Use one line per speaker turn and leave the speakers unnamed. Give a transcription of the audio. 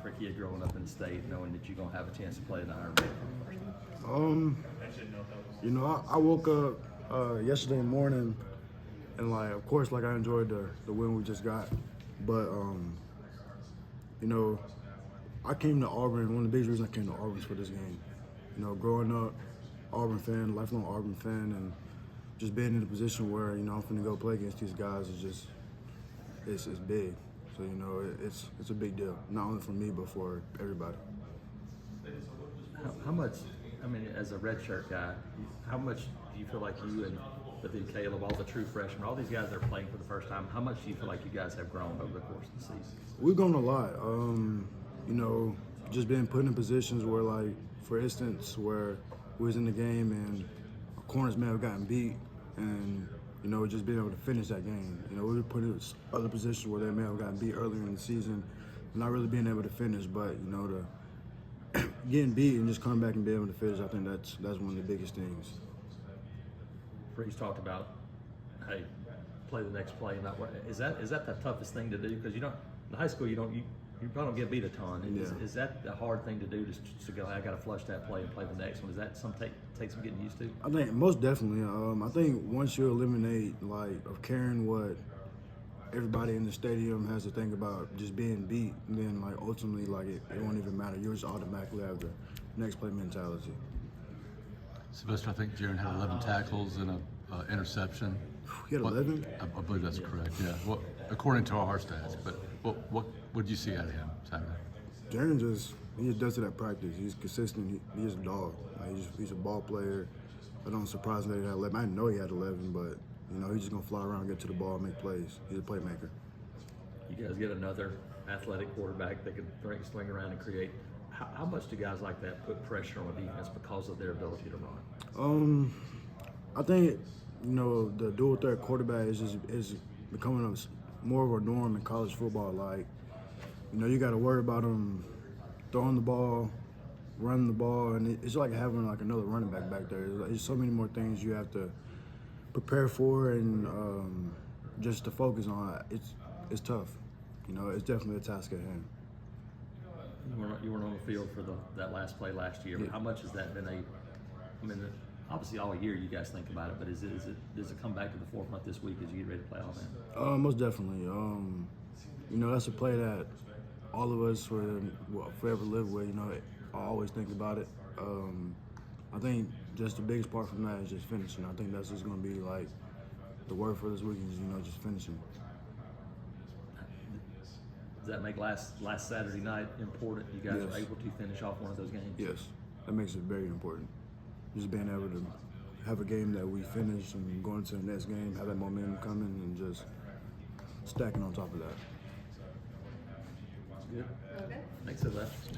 for a kid growing up in the state, knowing that you're gonna have a chance to play in the Iron Man?
I woke up yesterday morning, and of course, I enjoyed the win we just got, but I came to Auburn. One of the biggest reasons I came to Auburn was for this game. Growing up, Auburn fan, lifelong Auburn fan, and just being in a position where I'm finna go play against these guys is just it's big. So it's a big deal, not only for me but for everybody.
How much? I mean, as a redshirt guy, how much do you feel like you and then Caleb, all the true freshmen, all these guys that are playing for the first time, how much do you feel like you guys have grown over the course of the season?
We've grown a lot. Just being put in positions where, for instance, where we was in the game and our corners may have gotten beat, and just being able to finish that game. We were put in other positions where they may have gotten beat earlier in the season, not really being able to finish, but to getting beat and just coming back and being able to finish, I think that's one of the biggest things.
Freeze talked about, hey, play the next play. Not what is that the toughest thing to do? Because in high school you probably don't get beat a ton.
Yeah.
Is that the hard thing to do? Just to go, I got to flush that play and play the next one. Is that take some getting used to?
I think most definitely. I think once you eliminate of caring what everybody in the stadium has to think about just being beat, and then ultimately it won't even matter. You just automatically have the next play mentality.
Sylvester, I think Jaron had 11 tackles and an interception.
He had 11?
I believe that's correct, yeah. Well, according to our stats, but what did you see out of him Saturday?
Jaron he just does it at practice. He's consistent. He's a dog. He's a ball player. I don't surprise me that he had 11. I didn't know he had 11, but he's just gonna fly around, get to the ball, make plays. He's a playmaker.
You guys get another athletic quarterback that can swing around and create. How much do guys like that put pressure on defense because of their ability to run?
I think the dual threat quarterback is becoming more of a norm in college football. You got to worry about them throwing the ball, running the ball, and it's like having another running back there. There's so many more things you have to prepare for and just to focus on. It's tough. It's definitely a task at hand.
You weren't on the field for that last play last year. But how much has that been obviously all year you guys think about it, but does it come back to the forefront this week as you get ready to play Alabama?
Most definitely. That's a play that all of us will forever live with. I always think about it. I think just the biggest part from that is just finishing. I think that's just going to be the word for this week is just finishing.
Does that make last Saturday night important? You guys
Yes.
were able to finish off one of those games?
Yes, that makes it very important. Just being able to have a game that we finish and going to the next game, have that momentum coming, and just stacking on top of that.
Good. Okay. Thanks, Sylvester.